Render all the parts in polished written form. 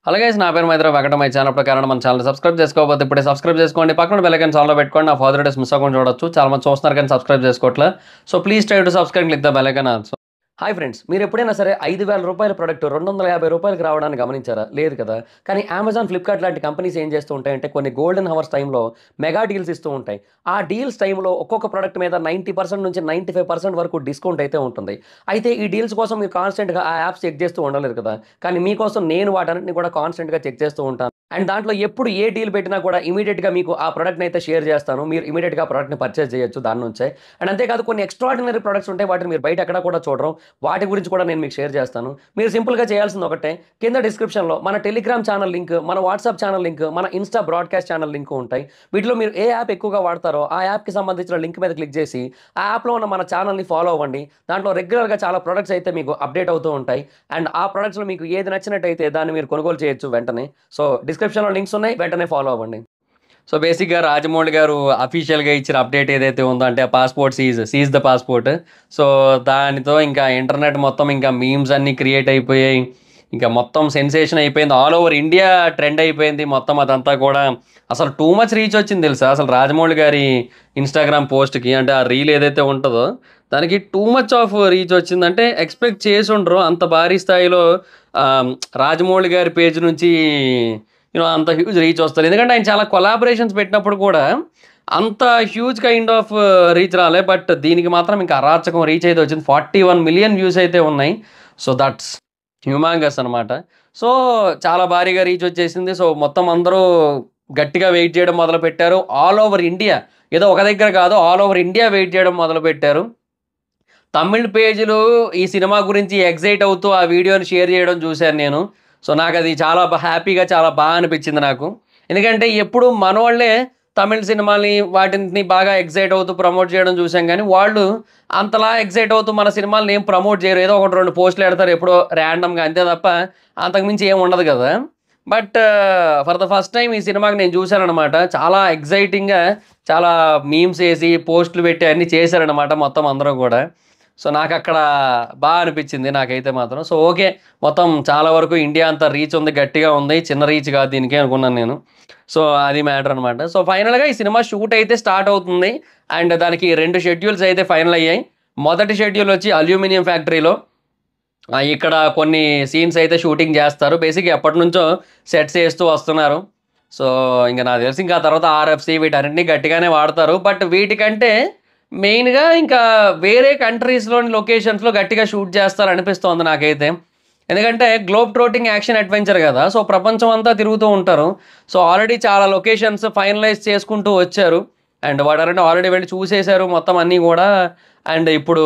Hello guys, నా పేరు Maitra. Welcome my channel. ప్రకారం మన ఛానల్ సబ్స్క్రైబ్ చేసుకోకపోతే ఇప్పుడే సబ్స్క్రైబ్ చేసుకోండి. పక్కన బెల్ ఐకాన్ ఆన్లో పెట్టుకోండి. నా ఫర్దర్ డేస్ మిస్ అవ్వకుండా చూడొచ్చు. చాలా మంది చూస్తున్నారు కానీ సబ్స్క్రైబ్ చేసుకోవట్లేదు. So please try to subscribe, click the bell icon also. Hi friends, మీరు ఎప్పుడైనా సరే 5,000 రూపాయల ప్రొడక్ట్ 250 రూపాయలకి రావడాన్ని గమనించారా? లేదు కదా. కానీ అమెజాన్, ఫ్లిప్కార్ట్ లాంటి కంపెనీస్ ఏం చేస్తూ ఉంటాయంటే కొన్ని గోల్డెన్ హవర్స్ టైంలో మెగా డీల్స్ ఇస్తూ ఉంటాయి. ఆ డీల్స్ టైంలో ఒక్కొక్క ప్రొడక్ట్ మీద 90% నుంచి 95% వరకు డిస్కౌంట్ అయితే ఉంటుంది. అయితే ఈ డీల్స్ కోసం మీరు కాన్స్టెంట్గా ఆ యాప్స్ చెక్ చేస్తూ ఉండలేదు కదా. కానీ మీకోసం నేను వాటన్నిటిని కూడా కాన్స్టెంట్గా చెక్ చేస్తూ ఉంటాను. అండ్ దాంట్లో ఎప్పుడు ఏ డీల్ పెట్టినా కూడా ఇమీడియట్గా మీకు ఆ ప్రోడక్ట్ని అయితే షేర్ చేస్తాను. మీరు ఇమీడియట్గా ఆ ప్రోడక్ట్ని పర్చేస్ చేయొచ్చు దాని నుంచే. అండ్ అంతేకాదు కొన్ని ఎక్స్ట్రాడినరీ ప్రొడక్ట్స్ ఉంటాయి, వాటిని మీరు బయట ఎక్కడ కూడా చూడరు. వాటి గురించి కూడా నేను మీకు షేర్ చేస్తాను. మీరు సింపుల్గా చేయాల్సింది ఒకటే, కింద డిస్క్రిప్షన్లో మన టెలిగ్రామ్ ఛానల్ లింక్, మన వాట్సాప్ ఛానల్ లింక్, మన ఇన్స్టా బ్రాడ్కాస్ట్ ఛానల్ లింక్ ఉంటాయి. వీటిలో మీరు ఏ యాప్ ఎక్కువగా వాడతారో ఆ యాప్కి సంబంధించిన లింక్ మీద క్లిక్ చేసి ఆ యాప్లో ఉన్న మన ఛానల్ని ఫాలో అవ్వండి. దాంట్లో రెగ్యులర్గా చాలా ప్రొడక్ట్స్ అయితే మీకు అప్డేట్ అవుతూ ఉంటాయి. అండ్ ఆ ప్రొడక్ట్స్లో మీకు ఏది నచ్చినట్టయితే దాన్ని మీరు కొనుగోలు చేయొచ్చు వెంటనే. సో డిస్క్రిప్షన్లో లింక్స్ ఉన్నాయి, వెంటనే ఫాలో అవ్వండి. సో బేసిక్గా రాజమౌళి గారు అఫీషియల్గా ఇచ్చిన అప్డేట్ ఏదైతే ఉందో అంటే passport seize the passport. So దానితో ఇంకా ఇంటర్నెట్ మొత్తం ఇంకా మీమ్స్ అన్నీ క్రియేట్ అయిపోయాయి. ఇంకా మొత్తం సెన్సేషన్ అయిపోయింది. ఆల్ ఓవర్ ఇండియా ట్రెండ్ అయిపోయింది మొత్తం అదంతా కూడా. అసలు టూ మచ్ రీచ్ వచ్చింది తెలుసా అసలు రాజమౌళి గారి ఇన్స్టాగ్రామ్ పోస్ట్కి. అంటే ఆ రీల్ ఏదైతే ఉంటుందో దానికి టూ మచ్ ఆఫ్ రీచ్ వచ్చిందంటే ఎక్స్పెక్ట్ చేసి ఉండరు అంత భారీ స్థాయిలో. ఆ, రాజమౌళి గారి పేజ్ నుంచి అంత హ్యూజ్ రీచ్ వస్తారు. ఎందుకంటే ఆయన చాలా కొలాబరేషన్స్ పెట్టినప్పుడు కూడా అంత హ్యూజ్ కైండ్ ఆఫ్ రీచ్ రాలే. బట్ దీనికి మాత్రం ఇంకా అరాచకం రీచ్ అయితే వచ్చింది. 41 మిలియన్ వ్యూస్ అయితే ఉన్నాయి. సో దట్స్ హ్యూమాంగస్ అనమాట. సో చాలా భారీగా రీచ్ వచ్చేసింది. సో మొత్తం అందరూ గట్టిగా వెయిట్ చేయడం మొదలు పెట్టారు. ఆల్ ఓవర్ ఇండియా, ఏదో ఒక దగ్గర కాదు, ఆల్ ఓవర్ ఇండియా వెయిట్ చేయడం మొదలు పెట్టారు. తమిళ్ పేజీలు ఈ సినిమా గురించి ఎగ్జైట్ అవుతూ ఆ వీడియోని షేర్ చేయడం చూశాను నేను. సో నాకు అది చాలా హ్యాపీగా, చాలా బాగా అనిపించింది నాకు. ఎందుకంటే ఎప్పుడు మనోళ్ళే తమిళ సినిమాని వాటిని బాగా ఎగ్జైట్ అవుతూ ప్రమోట్ చేయడం చూసాం, కానీ వాళ్ళు అంతలా ఎగ్జైట్ అవుతూ మన సినిమాలను ఏం ప్రమోట్ చేయరు. ఏదో ఒకటి రెండు పోస్టులు పెడతారు ఎప్పుడో ర్యాండమ్గా, అంతే తప్ప అంతకుమించి ఏం ఉండదు కదా. But for the first time ఈ సినిమాకి నేను చూశానమాట. చాలా ఎగ్జైటింగ్గా చాలా మీమ్స్ వేసి పోస్టులు పెట్టి అన్నీ చేశారనమాట మొత్తం అందరూ కూడా. సో నాకు అక్కడ బాగా అనిపించింది నాకైతే మాత్రం. సో ఓకే, మొత్తం చాలా వరకు ఇండియా అంతా రీచ్ ఉంది, గట్టిగా ఉంది, చిన్న రీచ్ కాదు దీనికి అనుకున్నాను నేను. సో అది మ్యాటర్ అనమాట. సో ఫైనల్గా ఈ సినిమా షూట్ అయితే స్టార్ట్ అవుతుంది. అండ్ దానికి 2 షెడ్యూల్స్ అయితే ఫైనల్ అయ్యాయి. మొదటి షెడ్యూల్ వచ్చి అల్యూమినియం ఫ్యాక్టరీలో. ఇక్కడ కొన్ని సీన్స్ అయితే షూటింగ్ చేస్తారు. బేసిక్గా ఎప్పటి నుంచో సెట్స్ వేస్తూ వస్తున్నారు. సో ఇంకా నాకు తెలిసి ఇంకా తర్వాత ఆర్ఎఫ్సి వీటన్నింటినీ గట్టిగానే వాడతారు. బట్ వీటికంటే మెయిన్గా ఇంకా వేరే కంట్రీస్లోని లొకేషన్స్లో గట్టిగా షూట్ చేస్తారు అనిపిస్తోంది నాకైతే. ఎందుకంటే గ్లోబ్ ట్రోటింగ్ యాక్షన్ అడ్వెంచర్ కదా. సో ప్రపంచం అంతా తిరుగుతూ ఉంటారు. సో ఆల్రెడీ చాలా లొకేషన్స్ ఫైనలైజ్ చేసుకుంటూ వచ్చారు. అండ్ వాడన్నీ ఆల్రెడీ వెళ్ళి చూసేశారు మొత్తం అన్నీ కూడా. అండ్ ఇప్పుడు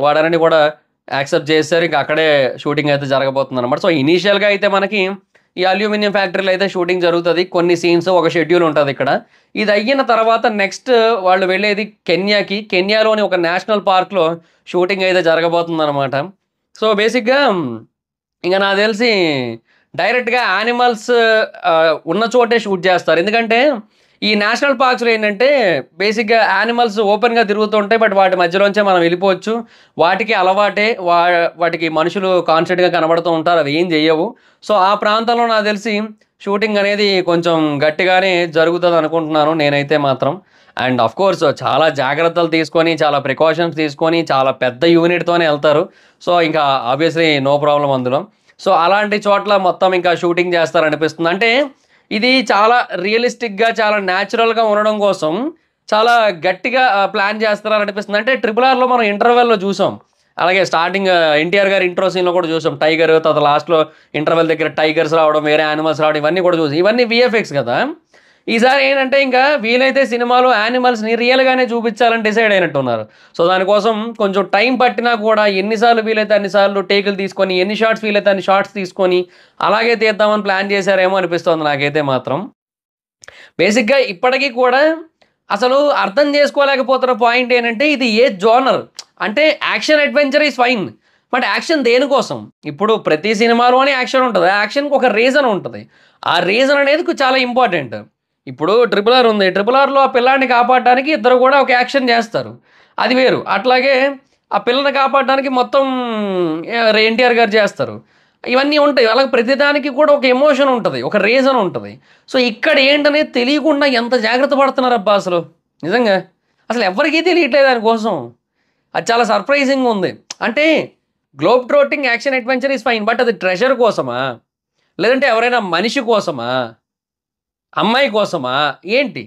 వాడన్నీ కూడా యాక్సెప్ట్ చేశారు. ఇంకా అక్కడే షూటింగ్ అయితే జరగబోతుంది అనమాట. సో ఇనీషియల్గా అయితే మనకి ఈ అల్యూమినియం ఫ్యాక్టరీలో అయితే షూటింగ్ జరుగుతుంది. కొన్ని సీన్స్, ఒక షెడ్యూల్ ఉంటుంది ఇక్కడ. ఇది అయిన తర్వాత నెక్స్ట్ వాళ్ళు వెళ్ళేది కెన్యాకి. కెన్యాలోని ఒక నేషనల్ పార్క్లో షూటింగ్ అయితే జరగబోతుంది అనమాట. సో బేసిక్గా ఇంకా నాకు తెలిసి డైరెక్ట్గా యానిమల్స్ ఉన్న చోటే షూట్ చేస్తారు. ఎందుకంటే ఈ నేషనల్ పార్క్స్లో ఏంటంటే బేసిక్గా యానిమల్స్ ఓపెన్గా తిరుగుతూ ఉంటాయి. బట్ వాటి మధ్యలోంచే మనం వెళ్ళిపోవచ్చు. వాటికి అలవాటే, వాటికి మనుషులు కాన్స్టెంట్గా కనబడుతూ ఉంటారు, అవి ఏం చెయ్యవు. సో ఆ ప్రాంతంలో నాకు తెలిసి షూటింగ్ అనేది కొంచెం గట్టిగానే జరుగుతుంది అనుకుంటున్నాను నేనైతే మాత్రం. అండ్ ఆఫ్ కోర్స్ చాలా జాగ్రత్తలు తీసుకొని, చాలా ప్రికాషన్స్ తీసుకొని, చాలా పెద్ద యూనిట్తోనే వెళ్తారు. సో ఇంకా ఆబ్వియస్లీ నో ప్రాబ్లం అందులో. సో అలాంటి చోట్ల మొత్తం ఇంకా షూటింగ్ చేస్తారనిపిస్తుంది. అంటే ఇది చాలా రియలిస్టిక్గా, చాలా న్యాచురల్గా ఉండడం కోసం చాలా గట్టిగా ప్లాన్ చేస్తారని అనిపిస్తుంది. అంటే RRRలో మనం ఇంటర్వెల్లో చూసాం, అలాగే స్టార్టింగ్ ఎన్టీఆర్ గారి ఇంట్రో సీన్లో కూడా చూసాం టైగర్, తర్వాత లాస్ట్లో ఇంటర్వెల్ దగ్గర టైగర్స్ రావడం, వేరే యానిమల్స్ రావడం, ఇవన్నీ కూడా చూసాం. ఇవన్నీ VFX కదా. ఈసారి ఏంటంటే ఇంకా వీలైతే సినిమాలో యానిమల్స్ని రియల్గానే చూపించాలని డిసైడ్ అయినట్టున్నారు. సో దానికోసం కొంచెం టైం పట్టినా కూడా ఎన్నిసార్లు వీలైతే అన్నిసార్లు టేకులు తీసుకొని, ఎన్ని షార్ట్స్ వీలైతే అన్ని షార్ట్స్ తీసుకొని అలాగే తీద్దామని ప్లాన్ చేశారేమో అనిపిస్తుంది నాకైతే మాత్రం. బేసిక్గా ఇప్పటికీ కూడా అసలు అర్థం చేసుకోలేకపోతున్న పాయింట్ ఏంటంటే ఇది ఏ జోనర్. అంటే action adventure is fine, but action దేనికోసం? ఇప్పుడు ప్రతి సినిమాలోనే యాక్షన్ ఉంటుంది. ఆ యాక్షన్కి ఒక రీజన్ ఉంటుంది. ఆ రీజన్ అనేది చాలా ఇంపార్టెంట్. ఇప్పుడు RRR ఉంది, RRRలో ఆ పిల్లాడిని కాపాడడానికి ఇద్దరు కూడా ఒక యాక్షన్ చేస్తారు, అది వేరు. అట్లాగే ఆ పిల్లని కాపాడడానికి మొత్తం ఎన్టీఆర్ గారు చేస్తారు. ఇవన్నీ ఉంటాయి. అలాగే ప్రతిదానికి కూడా ఒక ఎమోషన్ ఉంటది. ఒక రీజన్ ఉంటది. సో, ఇక్కడ ఏంటనేది తెలియకుండా ఎంత జాగ్రత్త పడుతున్నారబ్బా అసలు. నిజంగా. అసలు ఎవ్వరికీ తెలియట్లేదు దాని కోసం. అది చాలా సర్ప్రైజింగ్‌గా ఉంది. అంటే globe ట్రోటింగ్ action adventure is fine. But అది ట్రెజర్ కోసమా? లేదంటే ఎవరైనా మనిషి కోసమా? అమ్మాయి కోసమా? ఏంటి?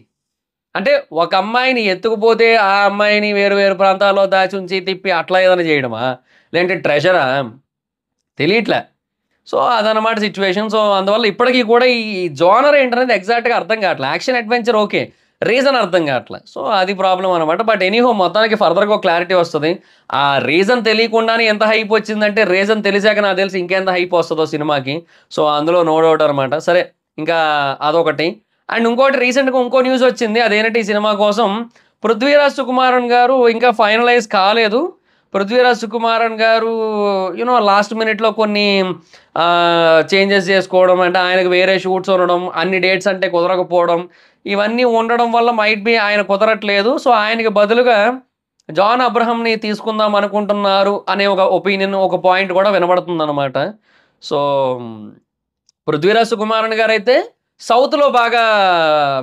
అంటే ఒక అమ్మాయిని ఎత్తుకుపోతే ఆ అమ్మాయిని వేరు వేరు ప్రాంతాల్లో దాచుంచి తిప్పి అట్లా ఏదైనా చేయడమా? లేదంటే ట్రెజరా? తెలియట్లే. సో, అదనమాట సిట్యుయేషన్. సో, అందువల్ల ఇప్పటికి కూడా ఈ జోనర్ ఏంటనేది ఎగ్జాక్ట్‌గా అర్థం కావట్లే. Action adventure okay. రీజన్ అర్థం కావట్లే. సో, అది ప్రాబ్లమ్ అనమాట. బట్ ఎనీహౌ మొత్తానికి ఫర్దర్‌గా ఒక క్లారిటీ వస్తది. ఆ రీజన్ తెలియకుండానే ఎంత హైప్ వచ్చిందంటే రీజన్ తెలిసాక నాకు తెలిసి ఇంకెంత హైప్ వస్తదో సినిమాకి. సో, అందులో నో డౌట్ అనమాట. సరే ఇంకా అదొకటి. అండ్ ఇంకోటి రీసెంట్‌గా ఇంకో న్యూస్ వచ్చింది. అదేంటంటే ఈ సినిమా కోసం 'పృథ్వీరాజ్ సుకుమారన్' గారు ఇంకా ఫైనలైజ్ కాలేదు. 'పృథ్వీరాజ్ సుకుమారన్' గారు లాస్ట్ మినిట్‌లో కొన్ని చేంజెస్ చేసుకోవడం, అంటే ఆయనకు వేరే షూట్స్ ఉండడం, అన్ని డేట్స్ అంటే కుదరకపోవడం, ఇవన్నీ ఉండడం వల్ల మైట్ బీ ఆయన కుదరట్లేదు. సో, ఆయనకి బదులుగా జాన్ అబ్రహాంని తీసుకుందాం అనుకుంటున్నారు అనే ఒక ఒపీనియన్, ఒక పాయింట్ కూడా వినబడుతుందనమాట. సో, 'పృథ్వీరాజ్ సుకుమారన్' గారైతే సౌత్‌లో బాగా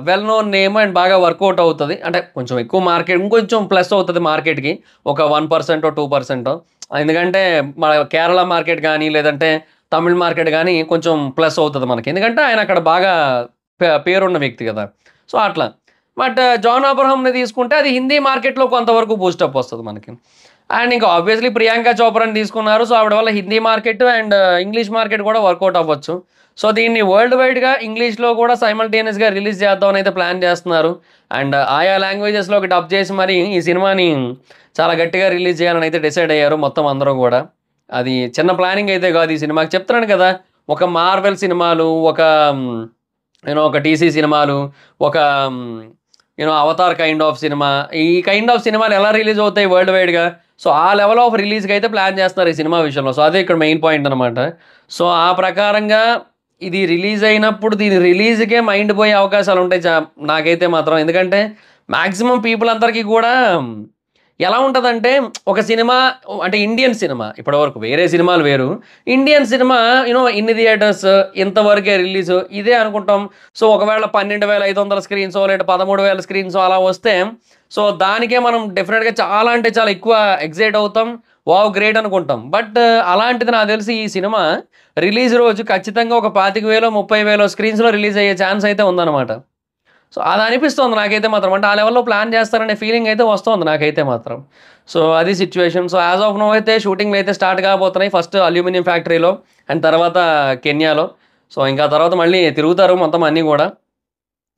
వెల్ నోన్ నేమ్ అండ్ బాగా వర్కౌట్ అవుతది. అంటే కొంచెం ఎక్కువ మార్కెట్, ఇంకొంచెం ప్లస్ అవుతది మార్కెట్‌కి. ఒక 1%, 2%. ఎందుకంటే మన కేరళ మార్కెట్ గానీ, లేదంటే తమిళ్ మార్కెట్ గానీ కొంచెం ప్లస్ అవుతది మనకి. ఎందుకంటే ఆయన అక్కడ బాగా పేరున్న వ్యక్తి గదా! సో, అట్లా. బట్ జాన్ అబ్రహాంని తీసుకుంటే అది హిందీ మార్కెట్‌లో కొంతవరకు బూస్టప్ వస్తది మనకి. అండ్ ఇంకా ఆబ్వియస్‌లీ ప్రియాంక చోప్రాని తీసుకున్నారు. సో, ఆవిడ వల్ల Hindi market and English market కూడా వర్కౌట్ అవ్వచ్చు. సో, దీన్ని వరల్డ్ వైడ్‌గా ఇంగ్లీష్‌లో కూడా సైమల్టేనియస్‌గా రిలీజ్ చేద్దామని అయితే ప్లాన్ చేస్తున్నారు. అండ్ ఆయా లాంగ్వేజెస్‌లోకి డబ్ చేసి మరి ఈ సినిమాని చాలా గట్టిగా రిలీజ్ చేయాలని అయితే డిసైడ్ అయ్యారు మొత్తం అందరూ గూడా. అది చిన్న ప్లానింగ్ అయితే కాదు ఈ సినిమాకి. చెప్తున్నాను కదా! ఒక మార్వెల్ సినిమాలు, ఒక ఒక డీసీ సినిమాలు, ఒక అవతార్ కైండ్ ఆఫ్ సినిమా, ఈ కైండ్ ఆఫ్ సినిమాలు ఎలా రిలీజ్ అవుతాయి వరల్డ్ వైడ్‌గా. సో, ఆ లెవెల్ ఆఫ్ రిలీజ్‌కి అయితే ప్లాన్ చేస్తున్నారు ఈ సినిమా విషయంలో. సో, అదే ఇక్కడ మెయిన్ పాయింట్ అనమాట. సో, ఆ ప్రకారంగా ఇది రిలీజ్ అయినప్పుడు దీని రిలీజ్‌కే మైండ్ పోయే అవకాశాలుంటాయి నాకైతే మాత్రం. ఎందుకంటే మాక్సిమం పీపుల్ అందరికీ కూడా ఎలా ఉంటదంటే ఒక సినిమా అంటే ఇండియన్ సినిమా ఇప్పటివరకు వేరే సినిమాలు వేరు. ఇండియన్ సినిమా ఇన్ని థియేటర్స్ ఇంతవరకే రిలీజు ఇదే అనుకుంటాం. సో, ఒకవేళ 12,500 స్క్రీన్సో లేదా 13,000 స్క్రీన్సో అలా వస్తే సో, దానికే మనం డెఫినెట్‌గా చాలా అంటే చాలా ఎక్కువ ఎక్సైట్ అవుతాం. వావ్! గ్రేట్ అనుకుంటాం. బట్ అలాంటిది నాకు తెలిసి ఈ సినిమా రిలీజ్ రోజు ఖచ్చితంగా ఒక 25,000, 30,000 స్క్రీన్స్‌లో రిలీజ్ అయ్యే ఛాన్స్ అయితే ఉందన్నమాట. సో, అది అనిపిస్తోంది నాకైతే మాత్రం. అంటే ఆ లెవెల్‌లో ప్లాన్ చేస్తారనే ఫీలింగ్ అయితే వస్తోంది నాకైతే మాత్రం. సో, అది situation. So, as of now అయితే షూటింగ్‌లు అయితే స్టార్ట్ కాబోతున్నాయి. ఫస్ట్ అల్యూమినియం ఫ్యాక్టరీలో అండ్ తర్వాత కెన్యాలో. సో, ఇంకా తర్వాత మళ్ళీ తిరుగుతారు మొత్తం అన్నీ గూడా.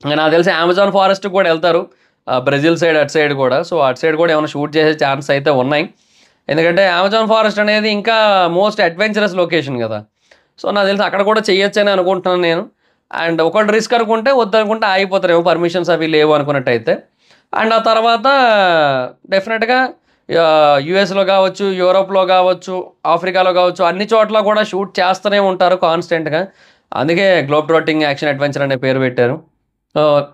నాకు తెలిసి అమెజాన్ ఫారెస్ట్‌కి కూడా ఎళ్తారు. బ్రెజిల్ సైడ్ అటు సైడ్ కూడా. సో, అటు సైడ్ కూడా ఏమైనా షూట్ చేసే ఛాన్స్ అయితే ఉన్నాయి. ఎందుకంటే అమెజాన్ ఫారెస్ట్ అనేది ఇంకా మోస్ట్ అడ్వెంచరస్ లొకేషన్ గదా! సో, నాకు తెలిసి అక్కడ కూడా చేయొచ్చని అనుకుంటున్నాను నేను. అండ్ ఒకళ్ళు రిస్క్ అనుకుంటే వద్దనుకుంటే ఆగిపోతారేమో పర్మిషన్స్ అవి లేవు అనుకున్నట్టయితే. అండ్ ఆ తర్వాత డెఫినెట్‌గా యూఎస్‌లో కావచ్చు, యూరోప్‌లో కావచ్చు, ఆఫ్రికాలో కావచ్చు అన్ని చోట్ల కూడా షూట్ చేస్తూనే ఉంటారు కాన్స్టెంట్‌గా. అందుకే గ్లోబ్ ట్రోటింగ్ యాక్షన్ అడ్వెంచర్ అనే పేరు పెట్టారు.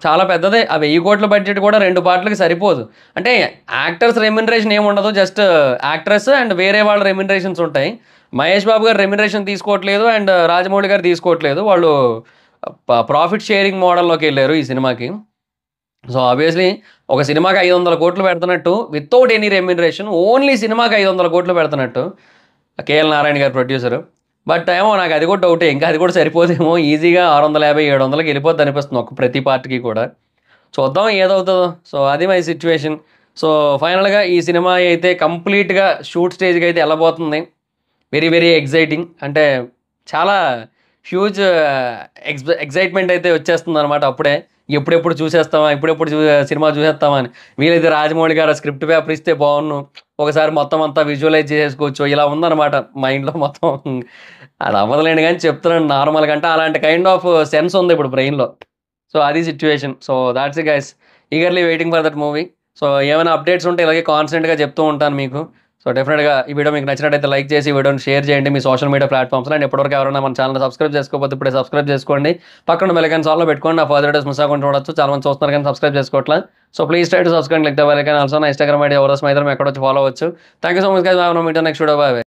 చాలా పెద్దదే. ఆ 1000 కోట్ల బడ్జెట్ కూడా 2 పార్ట్‌లకి సరిపోదు. అంటే యాక్టర్స్ రెమ్యునరేషన్ ఏముండదు. జస్ట్ యాక్ట్రెస్ అండ్ వేరే వాళ్ళ రెమ్యునరేషన్స్ ఉంటాయి. మహేష్ బాబు గారు రెమ్యునరేషన్ తీసుకోవట్లేదు. అండ్ రాజమౌళి గారు తీసుకోవట్లేదు. వాళ్ళు ప్రాఫిట్ షేరింగ్ మోడల్‌లోకెళ్లారు ఈ సినిమాకి. సో, ఆబ్వియస్‌లీ ఒక సినిమాకి 500 కోట్లు పెడుతున్నట్టు వితౌట్ ఎనీ రెమ్యునరేషన్ ఓన్లీ సినిమాకి 500 కోట్లు పెడుతున్నట్టు కేఎల్ నారాయణ గారు ప్రొడ్యూసరు. బట్ ఏమో నాకు అది కూడా డౌటే. ఇంకా అది కూడా సరిపోదేమో. ఈజీగా 650, 700కి వెళ్ళిపోద్ది అనిపిస్తుంది ఒక ప్రతి పార్ట్‌కి కూడా. చూద్దాం ఏదవుతదో. సో, అది మై సిట్యుయేషన్. సో, ఫైనల్‌గా ఈ సినిమా అయితే కంప్లీట్‌గా షూట్ స్టేజ్‌కి అయితే ఎళ్ళబోతుంది. Very very exciting. అంటే చాలా హ్యూజ్ ఎక్సైట్‌మెంట్ అయితే వచ్చేస్తుందనమాట అప్పుడే. ఎప్పుడెప్పుడు చూసేస్తామా? ఎప్పుడెప్పుడు సినిమా చూసేస్తామా అని. వీలైతే రాజమౌళి గారు ఆ స్క్రిప్ట్ పేపర్ ఇస్తే బావున్ను. ఒకసారి మొత్తం అంతా విజువలైజ్ చేసేసుకోవచ్చు. ఇలా ఉందనమాట మైండ్‌లో మొత్తం. అది అవ్వదులేండి గానీ చెప్తున్నాను నార్మల్‌గా. అంటే అలాంటి కైండ్ ఆఫ్ సెన్స్ ఉంది ఇప్పుడు బ్రెయిన్‌లో. సో, అది situation. So, thoughts it guys. Eagerly waiting for that movie. So, ఏమైనా అప్డేట్స్ ఉంటే ఇలాగే కాన్స్టెంట్‌గా చెప్తూ ఉంటాను మీకు. సో, డెఫినెట్‌గా ఈ వీడియో మీకు నచ్చినట్టయితే లైక్ చేసి ఈ వీడియోని షేర్ చేయండి మీ సోషల్ మీడియా ప్లాట్‌ఫామ్స్‌లో. అండ్ ఇప్పటివరకు ఎవరైనా మన ఛానెల్‌ని సబ్స్క్రైబ్ చేసుకోకపోతే ఇప్పుడే సబ్స్క్రైబ్ చేసుకోండి. పక్కన బెల్ ఐకాన్ ఆల్‌లో పెట్టుకోండి. నా ఫర్దర్ వీడియోస్ మిస్ అవ్వకుండా చూడొచ్చు. చాలా మంది చూస్తున్నారు కానీ సబ్స్క్రైబ్ చేసుకోవట్లే. So, please try to subscribe, click the bell icon. Also నా ఇన్‌స్టాగ్రామ్ ఐడీ ఎవరోస్ మైదర్ ఎక్కడొచ్చి ఫాలో అవ్వచ్చు. Thank you so much guys. Bye. Meet next video. By.